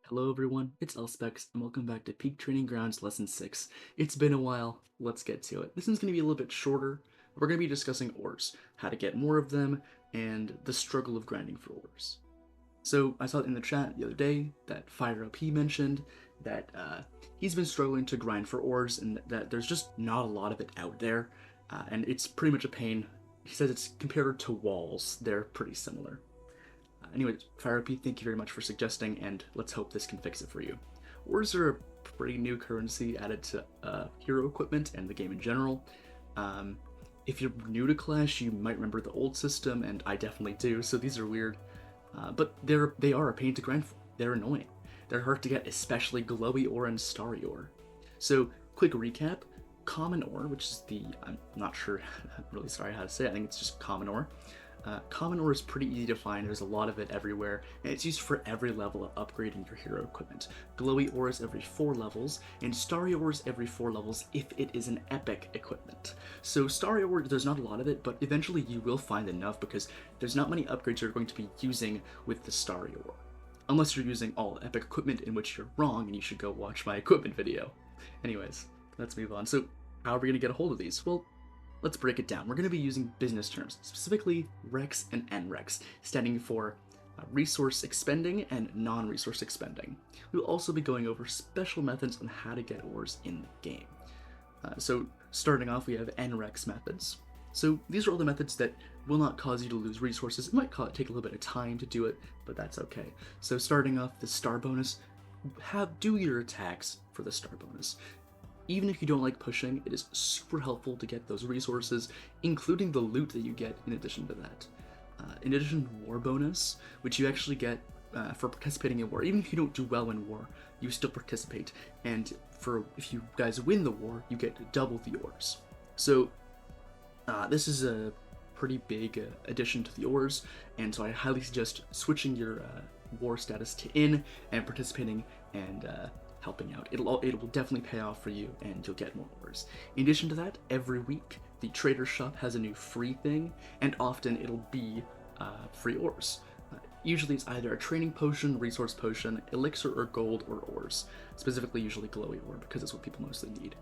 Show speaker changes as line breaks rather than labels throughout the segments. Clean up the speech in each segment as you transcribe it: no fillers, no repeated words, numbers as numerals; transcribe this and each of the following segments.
Hello everyone, it's Elspex, and welcome back to Peak Training Grounds Lesson 6. It's been a while, let's get to it. This one's going to be a little bit shorter. We're going to be discussing ores, how to get more of them, and the struggle of grinding for ores. So, I saw in the chat the other day that FireOP mentioned that he's been struggling to grind for ores and that there's just not a lot of it out there, and it's pretty much a pain. He says it's compared to walls, they're pretty similar. Anyway, FireOP, thank you very much for suggesting, and let's hope this can fix it for you. Ores are a pretty new currency added to hero equipment and the game in general. If you're new to Clash, you might remember the old system, and I definitely do, so these are weird. But they are a pain to grind for. They're annoying. They're hard to get, especially glowy ore and starry ore. So, quick recap. Common ore, which is I'm not sure, I'm really sorry how to say it, I think it's just common ore. Common ore is pretty easy to find, there's a lot of it everywhere, and it's used for every level of upgrading your hero equipment. Glowy ore is every 4 levels, and starry ore is every 4 levels if it is an epic equipment. So starry ore, there's not a lot of it, but eventually you will find enough because there's not many upgrades you're going to be using with the starry ore. Unless you're using all epic equipment, in which you're wrong, and you should go watch my equipment video. Anyways, let's move on. So, how are we going to get a hold of these? Well, let's break it down. We're going to be using business terms, specifically REX and NREX, standing for resource expending and non-resource expending. We'll also be going over special methods on how to get ores in the game. So starting off, we have NREX methods. So these are all the methods that will not cause you to lose resources. It might take a little bit of time to do it, but that's okay. So starting off, the star bonus, do your attacks for the star bonus. Even if you don't like pushing, it is super helpful to get those resources, including the loot that you get in addition to that. In addition, war bonus, which you actually get for participating in war. Even if you don't do well in war, you still participate, and if you guys win the war, you get double the ores. So this is a pretty big addition to the ores, and so I highly suggest switching your war status to in and participating and helping out. It will definitely pay off for you, and you'll get more ores. In addition to that, every week the trader shop has a new free thing, and often it'll be free ores. Usually it's either a training potion, resource potion, elixir or gold, or ores. Specifically usually glowy ore, because that's what people mostly need.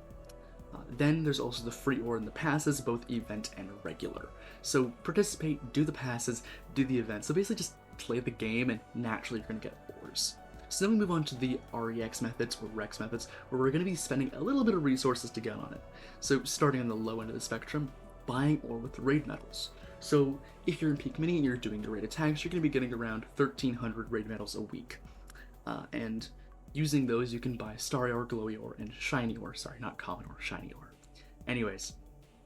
Then there's also the free ore in the passes, both event and regular. So participate, do the passes, do the events. So basically just play the game, and naturally you're going to get ores. So then we move on to the REX methods, or REX methods, where we're going to be spending a little bit of resources to get on it. So starting on the low end of the spectrum, buying ore with raid medals. So if you're in Peak Mini and you're doing the raid attacks, you're going to be getting around 1,300 raid medals a week. And using those, you can buy starry ore, glowy ore, and shiny ore. Sorry, not common ore, shiny ore. Anyways,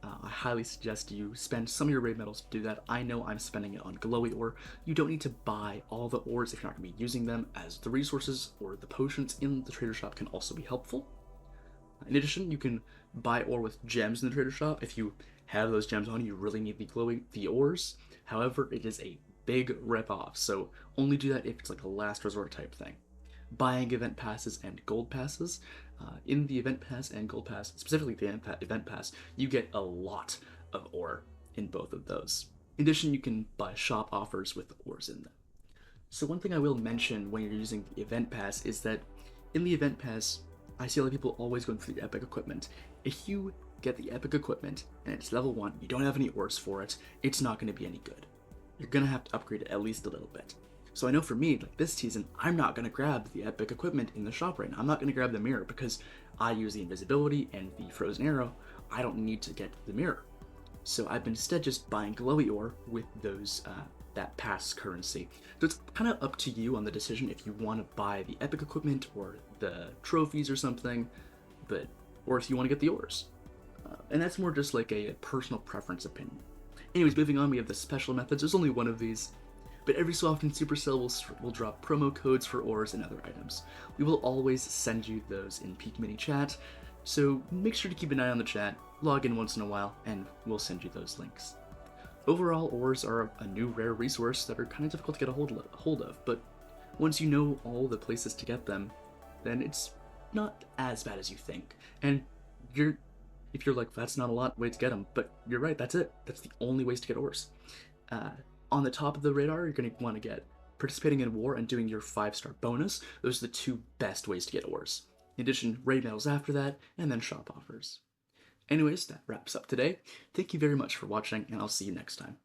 I highly suggest you spend some of your raid medals to do that. I know I'm spending it on glowy ore. You don't need to buy all the ores if you're not going to be using them, as the resources or the potions in the trader shop can also be helpful. In addition, you can buy ore with gems in the trader shop. If you have those gems on, you really need the ores. However, it is a big rip-off, so only do that if it's like a last resort type thing. Buying event passes and gold passes. In the event pass and gold pass, specifically the event pass, you get a lot of ore in both of those. In addition, you can buy shop offers with ores in them. So one thing I will mention when you're using the event pass is that in the event pass, I see a lot of people always going for the epic equipment. If you get the epic equipment and it's level 1, you don't have any ores for it, it's not going to be any good. You're going to have to upgrade it at least a little bit. So I know for me, like this season, I'm not going to grab the epic equipment in the shop right now. I'm not going to grab the mirror because I use the invisibility and the frozen arrow. I don't need to get the mirror. So I've been instead just buying glowy ore with those that pass currency. So it's kind of up to you on the decision if you want to buy the epic equipment or the trophies or something, or if you want to get the ores. And that's more just like a personal preference opinion. Anyways, moving on, we have the special methods. There's only one of these. But every so often, Supercell will drop promo codes for ores and other items. We will always send you those in Peak Mini chat, so make sure to keep an eye on the chat, log in once in a while, and we'll send you those links. Overall, ores are a new rare resource that are kind of difficult to get a hold of, but once you know all the places to get them, then it's not as bad as you think. And if you're like, that's not a lot way to get them, but you're right, that's it. That's the only ways to get ores. On the top of the radar, you're going to want to get participating in war, and doing your 5-star bonus. Those are the 2 best ways to get ores. In addition, raid medals after that, and then shop offers. Anyways, that wraps up today. Thank you very much for watching, and I'll see you next time.